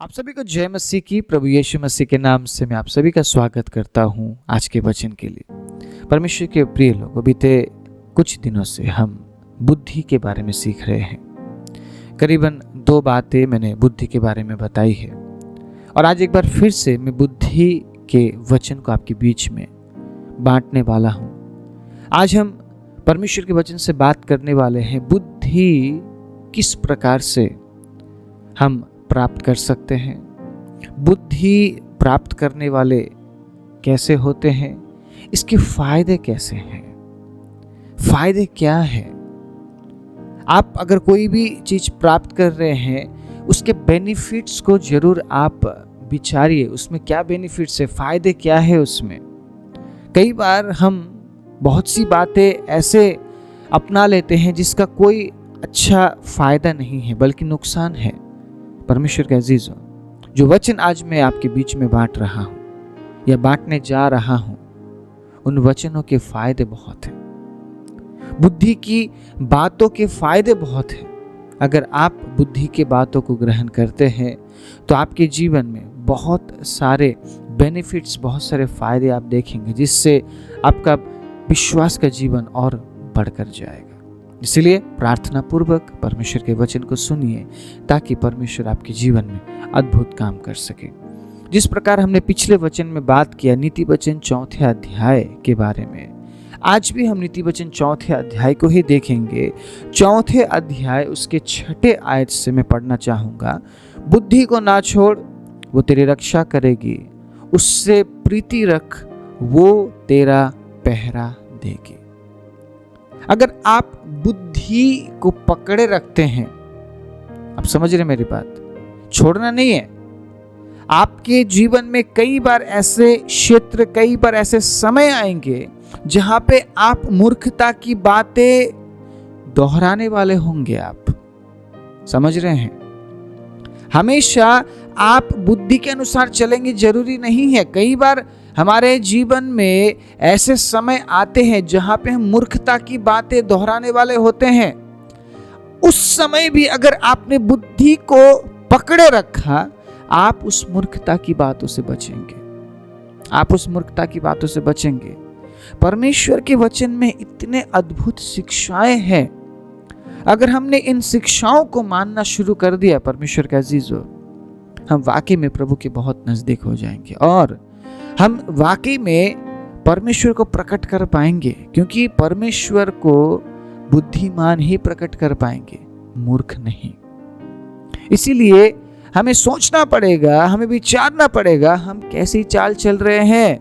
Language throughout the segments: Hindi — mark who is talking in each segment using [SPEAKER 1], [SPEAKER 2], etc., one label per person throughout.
[SPEAKER 1] आप सभी को जय मसीह की। प्रभु यीशु मसीह के नाम से मैं आप सभी का स्वागत करता हूं आज के वचन के लिए। परमेश्वर के प्रिय लोगों, बीते कुछ दिनों से हम बुद्धि के बारे में सीख रहे हैं। करीबन 2 बातें मैंने बुद्धि के बारे में बताई है और आज एक बार फिर से मैं बुद्धि के वचन को आपके बीच में बांटने वाला हूं। आज हम परमेश्वर के वचन से बात करने वाले हैं, बुद्धि किस प्रकार से हम प्राप्त कर सकते हैं, बुद्धि प्राप्त करने वाले कैसे होते हैं, इसके फायदे कैसे हैं, फायदे क्या है। आप अगर कोई भी चीज प्राप्त कर रहे हैं उसके बेनिफिट्स को जरूर आप विचारिए, उसमें क्या बेनिफिट्स है, फायदे क्या है उसमें। कई बार हम बहुत सी बातें ऐसे अपना लेते हैं जिसका कोई अच्छा फायदा नहीं है बल्कि नुकसान है। परमेश्वर के अजीजों, जो वचन आज मैं आपके बीच में बांट रहा हूं या बांटने जा रहा हूं, उन वचनों के फायदे बहुत हैं। बुद्धि की बातों के फायदे बहुत हैं। अगर आप बुद्धि के बातों को ग्रहण करते हैं तो आपके जीवन में बहुत सारे बेनिफिट्स, बहुत सारे फायदे आप देखेंगे, जिससे आपका विश्वास का जीवन और बढ़कर जाएगा। इसलिए प्रार्थना पूर्वक परमेश्वर के वचन को सुनिए ताकि परमेश्वर आपके जीवन में अद्भुत काम कर सके। जिस प्रकार हमने पिछले वचन में बात किया नीति वचन 4 अध्याय के बारे में, आज भी हम नीति वचन 4 अध्याय को ही देखेंगे। 4 अध्याय उसके 6 आयत से मैं पढ़ना चाहूंगा। बुद्धि को ना छोड़, वो तेरी रक्षा करेगी, उससे प्रीति रख, वो तेरा पहरा देगी। अगर आप बुद्धि को पकड़े रखते हैं, आप समझ रहे मेरी बात, छोड़ना नहीं है। आपके जीवन में कई बार ऐसे क्षेत्र, कई बार ऐसे समय आएंगे जहां पे आप मूर्खता की बातें दोहराने वाले होंगे। आप समझ रहे हैं, हमेशा आप बुद्धि के अनुसार चलेंगे जरूरी नहीं है। कई बार हमारे जीवन में ऐसे समय आते हैं जहां पे हम मूर्खता की बातें दोहराने वाले होते हैं। उस समय भी अगर आपने बुद्धि को पकड़े रखा, आप उस मूर्खता की बातों से बचेंगे, आप उस मूर्खता की बातों से बचेंगे। परमेश्वर के वचन में इतने अद्भुत शिक्षाएं हैं। अगर हमने इन शिक्षाओं को मानना शुरू कर दिया, परमेश्वर का अजीजों, हम वाकई में प्रभु के बहुत नजदीक हो जाएंगे और हम वाकई में परमेश्वर को प्रकट कर पाएंगे, क्योंकि परमेश्वर को बुद्धिमान ही प्रकट कर पाएंगे, मूर्ख नहीं। इसीलिए हमें सोचना पड़ेगा, हमें विचारना पड़ेगा, हम कैसी चाल चल रहे हैं।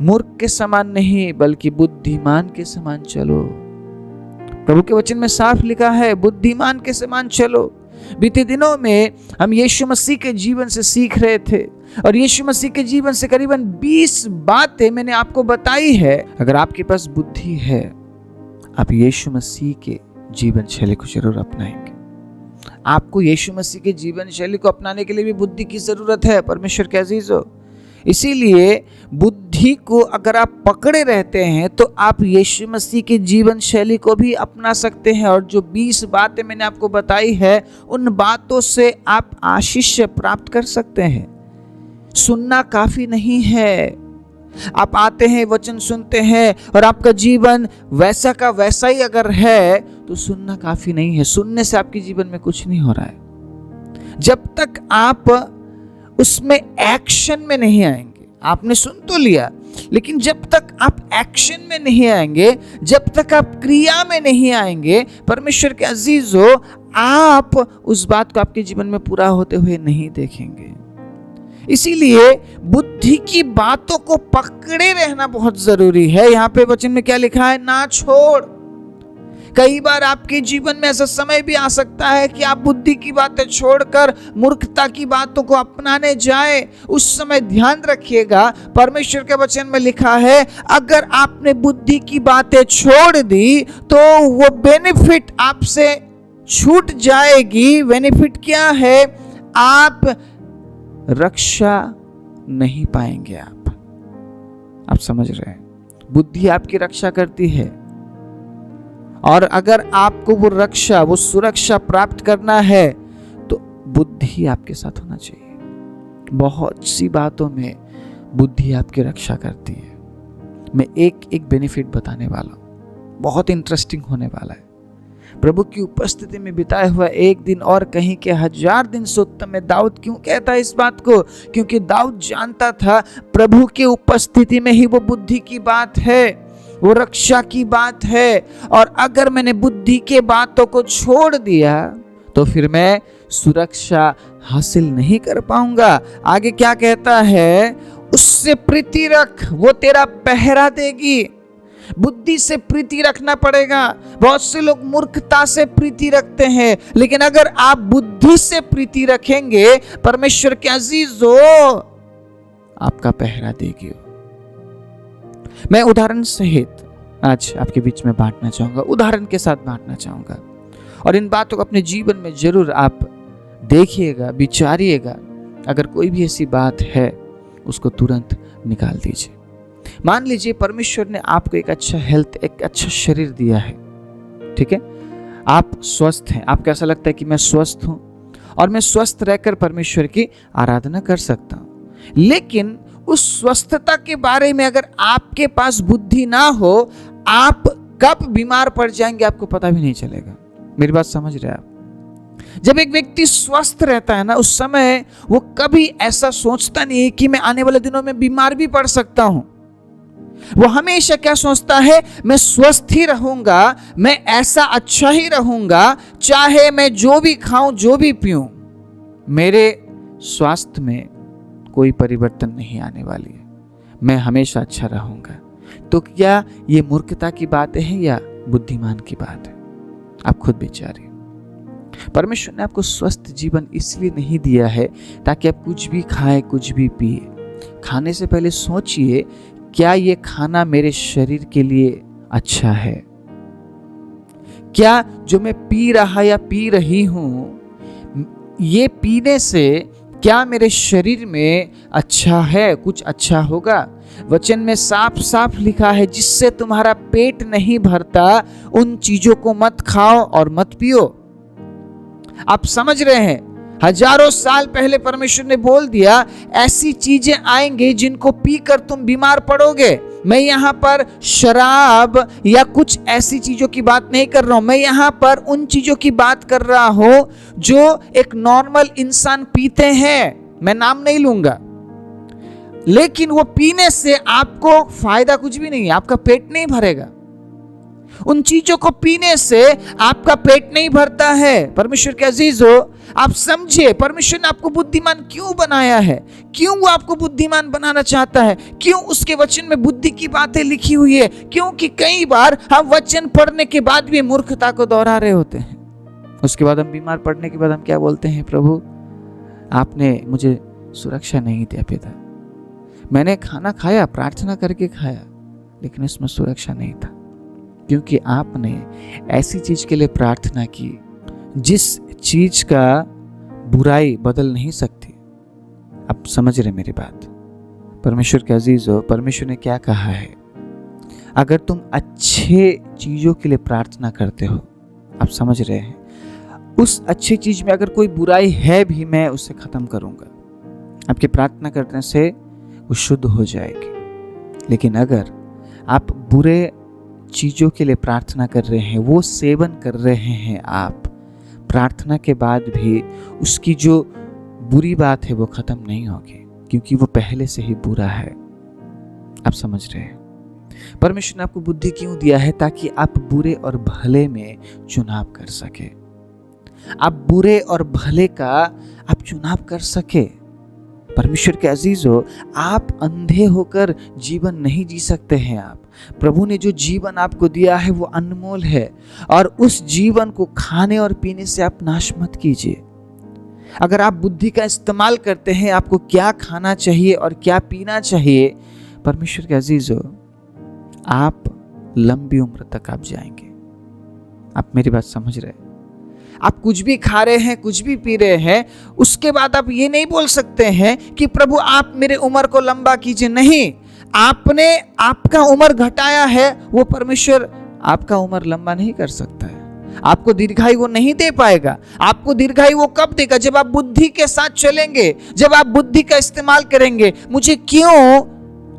[SPEAKER 1] मूर्ख के समान नहीं बल्कि बुद्धिमान के समान चलो। प्रभु के वचन में साफ लिखा है, बुद्धिमान के समान चलो। बीते दिनों में हम यीशु मसीह के जीवन से सीख रहे थे और यीशु मसीह के जीवन से करीबन 20 बातें मैंने आपको बताई है। अगर आपके पास बुद्धि है, आप यीशु मसीह के जीवन शैली को जरूर अपनाएंगे। आपको यीशु मसीह के जीवन शैली को अपनाने के लिए भी बुद्धि की जरूरत है, परमेश्वर के अजीजों। इसीलिए बुद्धि को अगर आप पकड़े रहते हैं तो आप यीशु मसीह के जीवन शैली को भी अपना सकते हैं। और जो 20 बातें मैंने आपको बताई है, उन बातों से आप आशीष प्राप्त कर सकते हैं। सुनना काफी नहीं है। आप आते हैं, वचन सुनते हैं और आपका जीवन वैसा का वैसा ही अगर है तो सुनना काफी नहीं है। सुनने से आपके जीवन में कुछ नहीं हो रहा है। जब तक आप उसमें एक्शन में नहीं आएंगे, आपने सुन तो लिया, लेकिन जब तक आप एक्शन में नहीं आएंगे, जब तक आप क्रिया में नहीं आएंगे, परमेश्वर के अजीजों, आप उस बात को आपके जीवन में पूरा होते हुए नहीं देखेंगे। इसीलिए बुद्धि की बातों को पकड़े रहना बहुत जरूरी है। यहाँ पे वचन में क्या लिखा है? ना छोड़। कई बार आपके जीवन में ऐसा समय भी आ सकता है कि आप बुद्धि की बातें छोड़कर मूर्खता की बातों को अपनाने जाए। उस समय ध्यान रखिएगा, परमेश्वर के वचन में लिखा है, अगर आपने बुद्धि की बातें छोड़ दी तो वो बेनिफिट आपसे छूट जाएगी। बेनिफिट क्या है? आप रक्षा नहीं पाएंगे। आप समझ रहे हैं? बुद्धि आपकी रक्षा करती है और अगर आपको वो रक्षा, वो सुरक्षा प्राप्त करना है तो बुद्धि आपके साथ होना चाहिए। बहुत सी बातों में बुद्धि आपकी रक्षा करती है। मैं एक एक बेनिफिट बताने वाला हूँ, बहुत इंटरेस्टिंग होने वाला है। प्रभु की उपस्थिति में बिताया हुआ एक दिन और कहीं के 1000 दिन से उत्तम है। दाऊद क्यों कहता है इस बात को? क्योंकि दाऊद जानता था प्रभु की उपस्थिति में ही वो बुद्धि की बात है, वो रक्षा की बात है। और अगर मैंने बुद्धि के बातों को छोड़ दिया तो फिर मैं सुरक्षा हासिल नहीं कर पाऊंगा। आगे क्या कहता है? उससे प्रीति रख, वो तेरा पहरा देगी। बुद्धि से प्रीति रखना पड़ेगा। बहुत से लोग मूर्खता से प्रीति रखते हैं, लेकिन अगर आप बुद्धि से प्रीति रखेंगे, परमेश्वर के अजीजों, आपका पहरा देगी। मैं उदाहरण सहित आज आपके बीच में बांटना चाहूंगा, उदाहरण के साथ बांटना चाहूंगा, और इन बातों को अपने जीवन में जरूर आप देखिएगा, विचारिएगा। अगर कोई भी ऐसी बात है उसको तुरंत निकाल दीजिए। मान लीजिए परमेश्वर ने आपको एक अच्छा हेल्थ, एक अच्छा शरीर दिया है, ठीक है, आप स्वस्थ हैं। आपको ऐसा लगता है कि मैं स्वस्थ हूं और मैं स्वस्थ रहकर परमेश्वर की आराधना कर सकता हूं। लेकिन उस स्वस्थता के बारे में अगर आपके पास बुद्धि ना हो, आप कब बीमार पड़ जाएंगे आपको पता भी नहीं चलेगा। मेरी बात समझ रहे हैं आप? जब एक व्यक्ति स्वस्थ रहता है ना, उस समय वो कभी ऐसा सोचता नहीं है कि मैं आने वाले दिनों में बीमार भी पड़ सकता हूं। वो हमेशा क्या सोचता है? मैं स्वस्थ ही रहूंगा, मैं ऐसा अच्छा ही रहूंगा, चाहे मैं जो भी खाऊं, जो भी पीऊं, मेरे स्वास्थ्य में कोई परिवर्तन नहीं आने वाली है, मैं हमेशा अच्छा रहूंगा। तो क्या ये मूर्खता की बात है या बुद्धिमान की बात है? आप खुद विचारिए। परमेश्वर ने आपको स्वस्थ जीवन इसलिए नहीं दिया है ताकि आप कुछ भी खाएं, कुछ भी पिए। खाने से पहले सोचिए, क्या ये खाना मेरे शरीर के लिए अच्छा है? क्या जो मैं पी रहा या पी रही हूं, ये पीने से क्या मेरे शरीर में अच्छा है, कुछ अच्छा होगा? वचन में साफ साफ लिखा है, जिससे तुम्हारा पेट नहीं भरता उन चीजों को मत खाओ और मत पियो। आप समझ रहे हैं? हजारों साल पहले परमेश्वर ने बोल दिया, ऐसी चीजें आएंगी जिनको पीकर तुम बीमार पड़ोगे। मैं यहाँ पर शराब या कुछ ऐसी चीजों की बात नहीं कर रहा हूं, मैं यहाँ पर उन चीजों की बात कर रहा हूं जो एक नॉर्मल इंसान पीते हैं। मैं नाम नहीं लूंगा, लेकिन वो पीने से आपको फायदा कुछ भी नहीं है, आपका पेट नहीं भरेगा। उन चीजों को पीने से आपका पेट नहीं भरता है। परमेश्वर के अजीजों, आप समझिए, परमेश्वर ने आपको बुद्धिमान क्यों बनाया है, क्यों वो आपको बुद्धिमान बनाना चाहता है, क्यों उसके वचन में बुद्धि की बातें लिखी हुई है। क्योंकि कई बार हम वचन पढ़ने के बाद भी मूर्खता को दोहरा रहे होते हैं। उसके बाद हम बीमार पड़ने के बाद हम क्या बोलते हैं? प्रभु, आपने मुझे सुरक्षा नहीं दिया पिता। मैंने खाना खाया, प्रार्थना करके खाया, लेकिन उसमें सुरक्षा नहीं था, क्योंकि आपने ऐसी चीज के लिए प्रार्थना की जिस चीज का बुराई बदल नहीं सकती। आप समझ रहे मेरी बात? परमेश्वर के अजीजों, परमेश्वर ने क्या कहा है? अगर तुम अच्छे चीजों के लिए प्रार्थना करते हो, आप समझ रहे हैं, उस अच्छी चीज में अगर कोई बुराई है भी, मैं उसे खत्म करूंगा। आपके प्रार्थना करने से वो शुद्ध हो जाएगी। लेकिन अगर आप बुरे चीजों के लिए प्रार्थना कर रहे हैं, वो सेवन कर रहे हैं, आप प्रार्थना के बाद भी उसकी जो बुरी बात है वो खत्म नहीं होगी, क्योंकि वो पहले से ही बुरा है। आप समझ रहे हैं? परमेश्वर ने आपको बुद्धि क्यों दिया है? ताकि आप बुरे और भले में चुनाव कर सके। आप बुरे और भले का आप चुनाव कर सके। परमेश्वर के अजीजों, आप अंधे होकर जीवन नहीं जी सकते हैं। आप प्रभु ने जो जीवन आपको दिया है वो अनमोल है, और उस जीवन को खाने और पीने से आप नाश मत कीजिए। अगर आप बुद्धि का इस्तेमाल करते हैं, आपको क्या खाना चाहिए और क्या पीना चाहिए, परमेश्वर के अजीजों, आप लंबी उम्र तक आप जाएंगे। आप मेरी बात समझ रहे हैं? आप कुछ भी खा रहे हैं, कुछ भी पी रहे हैं, उसके बाद आप ये नहीं बोल सकते हैं कि प्रभु आप मेरे उम्र को लंबा कीजिए। नहीं, आपने आपका उम्र घटाया है, वो परमेश्वर आपका उम्र लंबा नहीं कर सकता है। आपको दीर्घायु वो नहीं दे पाएगा। आपको दीर्घायु वो कब देगा? जब आप बुद्धि के साथ चलेंगे, जब आप बुद्धि का इस्तेमाल करेंगे। मुझे क्यों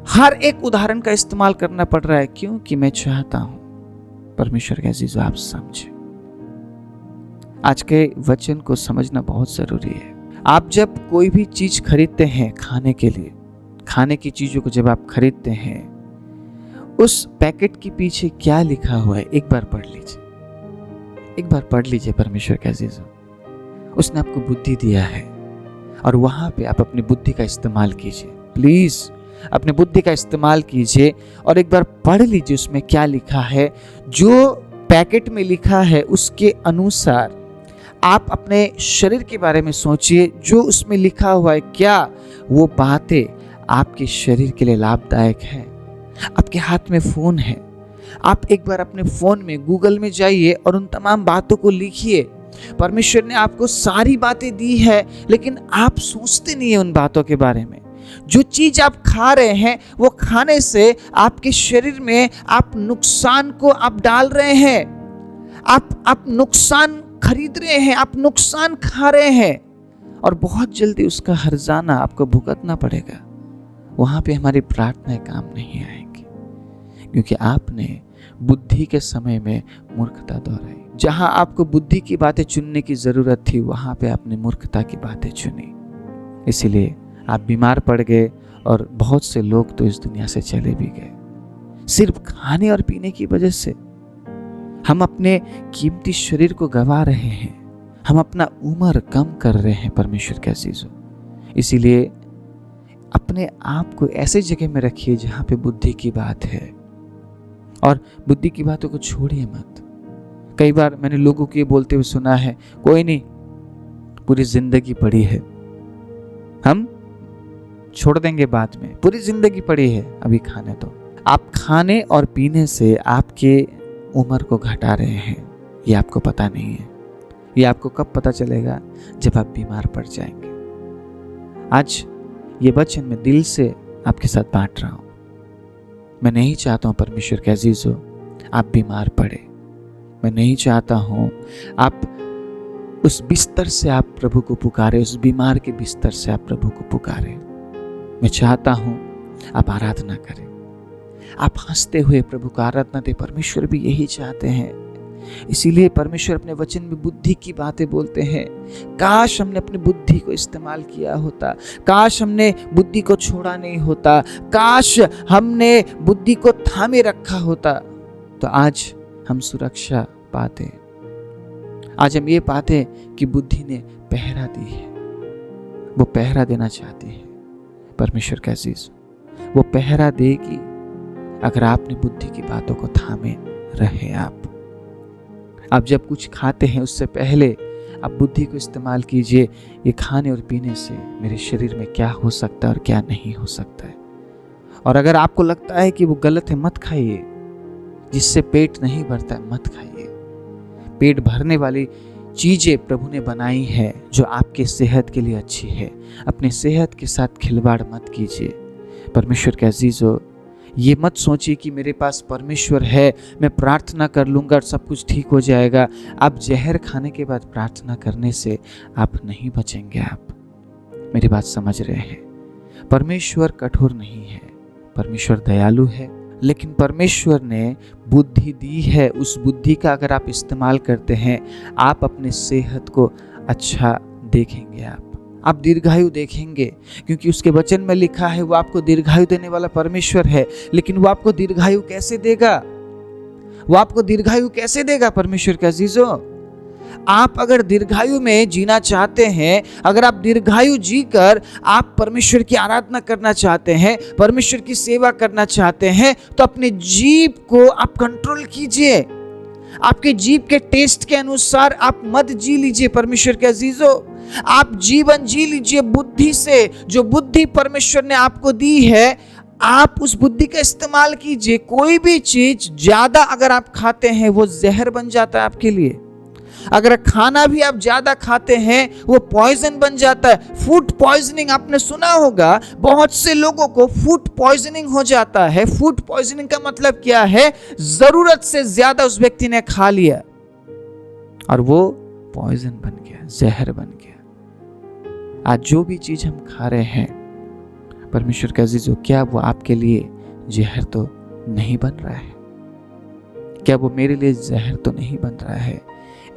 [SPEAKER 1] हर एक उदाहरण का इस्तेमाल करना पड़ रहा है? क्योंकि मैं चाहता हूं परमेश्वर के अजीजों आप समझे, आज के वचन को समझना बहुत जरूरी है। आप जब कोई भी चीज खरीदते हैं खाने के लिए, खाने की चीजों को जब आप खरीदते हैं, उस पैकेट के पीछे क्या लिखा हुआ है एक बार पढ़ लीजिए, एक बार पढ़ लीजिए परमेश्वर के अजीजों। उसने आपको बुद्धि दिया है और वहां पे आप अपनी बुद्धि का इस्तेमाल कीजिए। प्लीज अपने बुद्धि का इस्तेमाल कीजिए और एक बार पढ़ लीजिए उसमें क्या लिखा है। जो पैकेट में लिखा है उसके अनुसार आप अपने शरीर के बारे में सोचिए। जो उसमें लिखा हुआ है, क्या वो बातें आपके शरीर के लिए लाभदायक है? आपके हाथ में फोन है, आप एक बार अपने फोन में गूगल में जाइए और उन तमाम बातों को लिखिए। परमेश्वर ने आपको सारी बातें दी है, लेकिन आप सोचते नहीं है उन बातों के बारे में। जो चीज आप खा रहे हैं, वो खाने से आपके शरीर में आप नुकसान को आप डाल रहे हैं। आप नुकसान खरीद रहे हैं, आप नुकसान खा रहे हैं और बहुत जल्दी उसका हर्जाना आपको भुगतना पड़ेगा। वहां पे हमारी प्रार्थनाएं काम नहीं आएंगी, क्योंकि आपने बुद्धि के समय में मूर्खता दोहराई। जहां आपको बुद्धि की बातें चुनने की जरूरत थी, वहां पे आपने मूर्खता की बातें चुनी। इसीलिए आप बीमार पड़ गए और बहुत से लोग तो इस दुनिया से चले भी गए, सिर्फ खाने और पीने की वजह से। हम अपने कीमती शरीर को गवा रहे हैं, हम अपना उम्र कम कर रहे हैं परमेश्वर के अजीजों। इसीलिए अपने आप को ऐसे जगह में रखिए जहां पे बुद्धि की बात है, और बुद्धि की बातों को छोड़िए मत। कई बार मैंने लोगों को ये बोलते हुए सुना है, कोई नहीं, पूरी जिंदगी पड़ी है, हम छोड़ देंगे बाद में, पूरी जिंदगी पड़ी है, अभी खाने दो। आप खाने और पीने से आपके उम्र को घटा रहे हैं, ये आपको पता नहीं है। ये आपको कब पता चलेगा? जब आप बीमार पड़ जाएंगे। आज ये वचन मैं दिल से आपके साथ बांट रहा हूं। मैं नहीं चाहता हूं परमेश्वर के अजीजों आप बीमार पड़े। मैं नहीं चाहता हूं आप उस बिस्तर से आप प्रभु को पुकारे, उस बीमार के बिस्तर से आप प्रभु को पुकारे। मैं चाहता हूं आप आराधना करें, आप हंसते हुए प्रभु का आराधना दे। परमेश्वर भी यही चाहते हैं। इसीलिए परमेश्वर अपने वचन में बुद्धि की बातें बोलते हैं। काश हमने अपनी बुद्धि को इस्तेमाल किया होता, काश हमने बुद्धि को छोड़ा नहीं होता, काश हमने बुद्धि को थामे रखा होता, तो आज हम सुरक्षा पाते। आज हम ये पाते कि बुद्धि ने पहरा दी है। वो पहरा देना चाहती है परमेश्वर का अजीज, वो पहरा देगी अगर आपने बुद्धि की बातों को थामे रहे। आप जब कुछ खाते हैं उससे पहले आप बुद्धि को इस्तेमाल कीजिए। ये खाने और पीने से मेरे शरीर में क्या हो सकता है और क्या नहीं हो सकता है। और अगर आपको लगता है कि वो गलत है, मत खाइए। जिससे पेट नहीं भरता है मत खाइए। पेट भरने वाली चीजें प्रभु ने बनाई है जो आपके सेहत के लिए अच्छी है। अपने सेहत के साथ खिलवाड़ मत कीजिए। परमेश्वर के अजीजों, ये मत सोचिए कि मेरे पास परमेश्वर है, मैं प्रार्थना कर लूंगा और सब कुछ ठीक हो जाएगा। आप जहर खाने के बाद प्रार्थना करने से आप नहीं बचेंगे। आप मेरी बात समझ रहे हैं? परमेश्वर कठोर नहीं है, परमेश्वर दयालु है, लेकिन परमेश्वर ने बुद्धि दी है। उस बुद्धि का अगर आप इस्तेमाल करते हैं, आप अपने सेहत को अच्छा देखेंगे। आप दीर्घायु देखेंगे, क्योंकि उसके वचन में लिखा है वो आपको दीर्घायु देने वाला परमेश्वर है। लेकिन वो आपको दीर्घायु कैसे देगा? वो आपको दीर्घायु कैसे देगा परमेश्वर के अजीजों? आप अगर दीर्घायु में जीना चाहते हैं, अगर आप दीर्घायु जीकर आप परमेश्वर की आराधना करना चाहते हैं, परमेश्वर की सेवा करना चाहते हैं, तो अपने जीभ को आप कंट्रोल कीजिए। आपके जीभ के टेस्ट के अनुसार आप मत जी लीजिए परमेश्वर के अजीजों। आप जीवन जी लीजिए बुद्धि से। जो बुद्धि परमेश्वर ने आपको दी है, आप उस बुद्धि का इस्तेमाल कीजिए। कोई भी चीज ज्यादा अगर आप खाते हैं वो जहर बन जाता है आपके लिए। अगर खाना भी आप ज्यादा खाते हैं वो पॉइजन बन जाता है। फूड पॉइजनिंग आपने सुना होगा, बहुत से लोगों को फूड पॉइजनिंग हो जाता है। फूड पॉइजनिंग का मतलब क्या है? जरूरत से ज्यादा उस व्यक्ति ने खा लिया। और वो पॉइजन बन गया, जहर बन गया। आज जो भी चीज हम खा रहे हैं परमेश्वर के अजीजों, क्या वो आपके लिए जहर तो नहीं बन रहा है? क्या वो मेरे लिए जहर तो नहीं बन रहा है?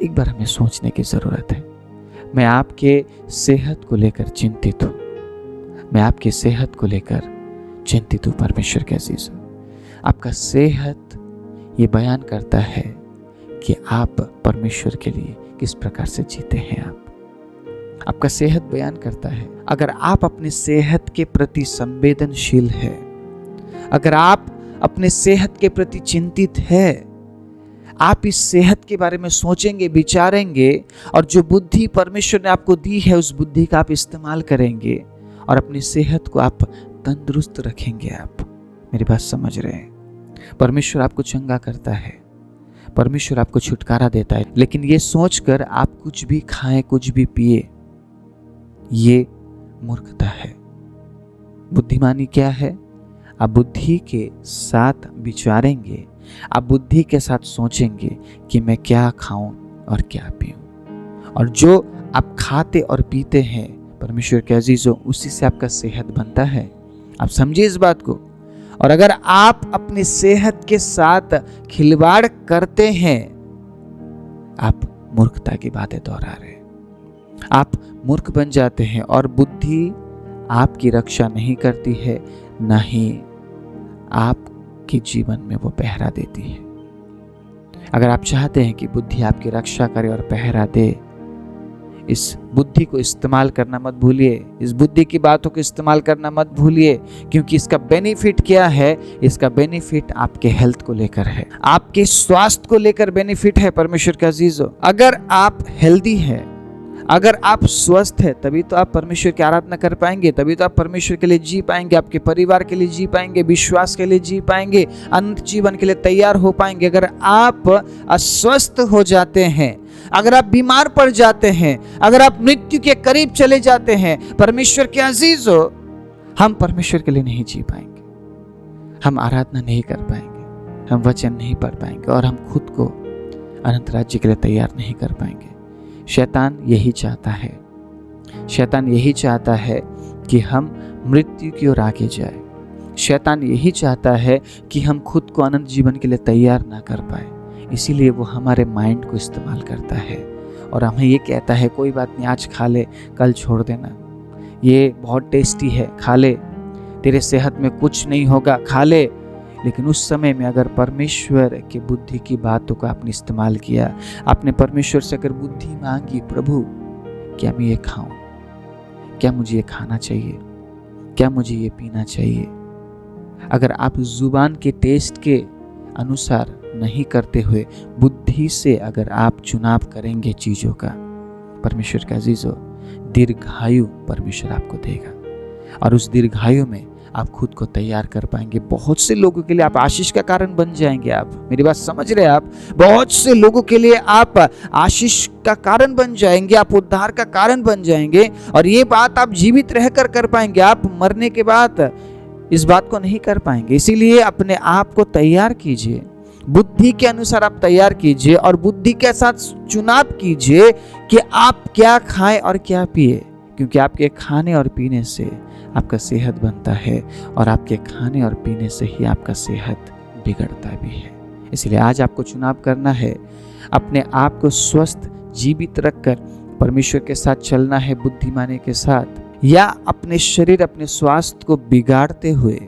[SPEAKER 1] एक बार हमें सोचने की जरूरत है। मैं आपके सेहत को लेकर चिंतित हूँ, मैं आपकी सेहत को लेकर चिंतित हूँ परमेश्वर के अजीजों। आपका सेहत ये बयान करता है कि आप परमेश्वर के लिए किस प्रकार से जीते हैं। आपका सेहत बयान करता है। अगर आप अपनी सेहत के प्रति संवेदनशील है, अगर आप अपने सेहत के प्रति चिंतित है, आप इस सेहत के बारे में सोचेंगे, विचारेंगे और जो बुद्धि परमेश्वर ने आपको दी है उस बुद्धि का आप इस्तेमाल करेंगे और अपनी सेहत को आप तंदुरुस्त रखेंगे। आप मेरी बात समझ रहे हैं? परमेश्वर आपको चंगा करता है, परमेश्वर आपको छुटकारा देता है, लेकिन ये सोचकर आप कुछ भी खाएं, कुछ भी पिए, ये मूर्खता है। बुद्धिमानी क्या है? आप बुद्धि के साथ विचारेंगे, आप बुद्धि के साथ सोचेंगे कि मैं क्या खाऊं और क्या पीऊं, और जो आप खाते और पीते हैं परमेश्वर के अजीजों, उसी से आपका सेहत बनता है। आप समझिए इस बात को। और अगर आप अपनी सेहत के साथ खिलवाड़ करते हैं, आप मूर्खता की बातें दोहरा रहे हैं, आप मूर्ख बन जाते हैं। और बुद्धि आपकी रक्षा नहीं करती है, न ही आपके जीवन में वो पहरा देती है। अगर आप चाहते हैं कि बुद्धि आपकी रक्षा करे और पहरा दे, इस बुद्धि को इस्तेमाल करना मत भूलिए, इस बुद्धि की बातों को इस्तेमाल करना मत भूलिए, क्योंकि इसका बेनिफिट क्या है? इसका बेनिफिट आपके हेल्थ को लेकर है, आपके स्वास्थ्य को लेकर बेनिफिट है परमेश्वर के अजीजों। अगर आप हेल्दी हैं, अगर आप स्वस्थ हैं, तभी तो आप परमेश्वर की आराधना कर पाएंगे, तभी तो आप परमेश्वर के लिए जी पाएंगे, आपके परिवार के लिए जी पाएंगे, विश्वास के लिए जी पाएंगे, अनंत जीवन के लिए तैयार हो पाएंगे। अगर आप अस्वस्थ हो जाते हैं, अगर आप बीमार पड़ जाते हैं, अगर आप मृत्यु के करीब चले जाते हैं परमेश्वर के अजीजों, हम परमेश्वर के लिए नहीं जी पाएंगे, हम आराधना नहीं कर पाएंगे, हम वचन नहीं पढ़ पाएंगे और हम खुद को अनंत राज्य के लिए तैयार नहीं कर पाएंगे। शैतान यही चाहता है, शैतान यही चाहता है कि हम मृत्यु की ओर आगे जाए। शैतान यही चाहता है कि हम खुद को अनंत जीवन के लिए तैयार ना कर पाए, इसीलिए वो हमारे माइंड को इस्तेमाल करता है और हमें ये कहता है कोई बात नहीं, आज खा ले, कल छोड़ देना, ये बहुत टेस्टी है, खा ले, तेरे सेहत में कुछ नहीं होगा, खा ले। लेकिन उस समय में अगर परमेश्वर की बुद्धि की बातों का आपने इस्तेमाल किया, आपने परमेश्वर से अगर बुद्धि मांगी, प्रभु क्या मैं ये खाऊं, क्या मुझे ये खाना चाहिए, क्या मुझे ये पीना चाहिए, अगर आप जुबान के टेस्ट के अनुसार नहीं करते हुए बुद्धि से अगर आप चुनाव करेंगे चीजों का, परमेश्वर का अजीजों, दीर्घायु परमेश्वर आपको देगा और उस दीर्घायु में आप खुद को तैयार कर पाएंगे। बहुत से लोगों के लिए आप आशीष का कारण बन जाएंगे। आप मेरी बात समझ रहे हैं? आप बहुत से लोगों के लिए आप आशीष का कारण बन जाएंगे, आप उद्धार का कारण बन जाएंगे और ये बात आप जीवित रहकर कर पाएंगे। आप मरने के बाद इस बात को नहीं कर पाएंगे। इसीलिए अपने आप को तैयार कीजिए, बुद्धि के अनुसार आप तैयार कीजिए और बुद्धि के साथ चुनाव कीजिए कि आप क्या खाएं और क्या पिए, क्योंकि आपके खाने और पीने से आपका सेहत बनता है और आपके खाने और पीने से ही आपका सेहत बिगड़ता भी है। इसलिए आज आपको चुनाव करना है, अपने आप को स्वस्थ जीवित रखकर परमेश्वर के साथ चलना है, बुद्धिमानी के साथ, या अपने शरीर अपने स्वास्थ्य को बिगाड़ते हुए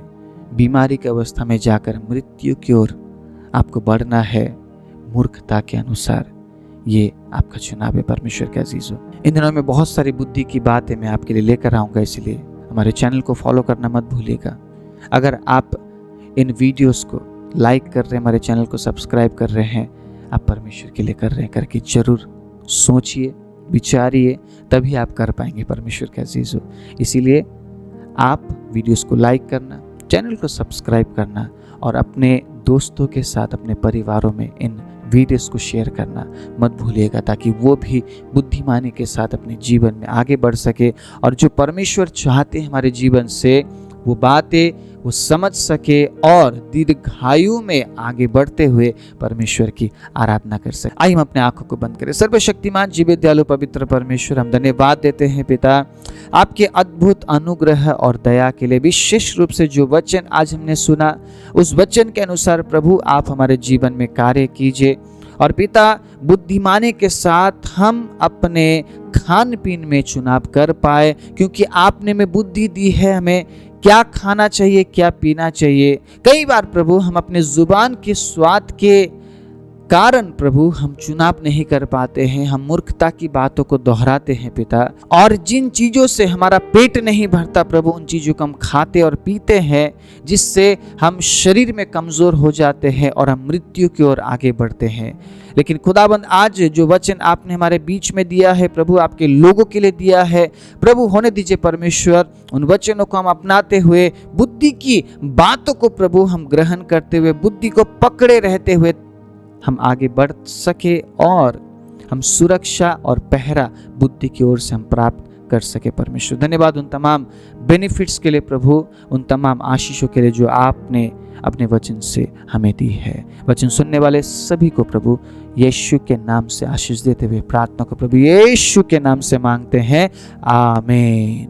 [SPEAKER 1] बीमारी की अवस्था में जाकर मृत्यु की ओर आपको बढ़ना है मूर्खता के अनुसार। ये आपका चुनाव है परमेश्वर के अजीजों। इन दिनों में बहुत सारी बुद्धि की बातें मैं आपके लिए लेकर आऊँगा, इसलिए हमारे चैनल को फॉलो करना मत भूलिएगा। अगर आप इन वीडियोस को लाइक कर रहे हैं, हमारे चैनल को सब्सक्राइब कर रहे हैं, आप परमेश्वर के लिए कर रहे हैं करके जरूर सोचिए, विचारिए, तभी आप कर पाएंगे परमेश्वर के अजीजों। इसीलिए आप वीडियोस को लाइक करना, चैनल को सब्सक्राइब करना और अपने दोस्तों के साथ, अपने परिवारों में इन वीडियोस को शेयर करना मत भूलिएगा, ताकि वो भी बुद्धिमानी के साथ अपने जीवन में आगे बढ़ सके और जो परमेश्वर चाहते हैं हमारे जीवन से वो बातें वो समझ सके और दीर्घायु में आगे बढ़ते हुए परमेश्वर की आराधना कर सके। आइए हम अपने आंखों को बंद करें। सर्वशक्तिमान जीवित दयालु पवित्र परमेश्वर, हम धन्यवाद देते हैं पिता आपके अद्भुत अनुग्रह और दया के लिए। विशेष रूप से जो वचन आज हमने सुना, उस वचन के अनुसार प्रभु आप हमारे जीवन में कार्य कीजिए और पिता बुद्धिमानी के साथ हम अपने खान पीन में चुनाव कर पाए, क्योंकि आपने हमें बुद्धि दी है हमें क्या खाना चाहिए, क्या पीना चाहिए। कई बार प्रभु हम अपने जुबान के स्वाद के कारण प्रभु हम चुनाव नहीं कर पाते हैं, हम मूर्खता की बातों को दोहराते हैं पिता, और जिन चीज़ों से हमारा पेट नहीं भरता प्रभु, उन चीज़ों को हम खाते और पीते हैं, जिससे हम शरीर में कमज़ोर हो जाते हैं और हम मृत्यु की ओर आगे बढ़ते हैं। लेकिन खुदाबंद आज जो वचन आपने हमारे बीच में दिया है प्रभु, आपके लोगों के लिए दिया है प्रभु, होने दीजिए परमेश्वर उन वचनों को हम अपनाते हुए बुद्धि की बातों को प्रभु हम ग्रहण करते हुए, बुद्धि को पकड़े रहते हुए हम आगे बढ़ सके और हम सुरक्षा और पहरा बुद्धि की ओर से हम प्राप्त कर सके। परमेश्वर धन्यवाद उन तमाम बेनिफिट्स के लिए प्रभु, उन तमाम आशीषों के लिए जो आपने अपने वचन से हमें दी है। वचन सुनने वाले सभी को प्रभु यीशु के नाम से आशीष देते हुए प्रार्थना को प्रभु यीशु के नाम से मांगते हैं, आमीन।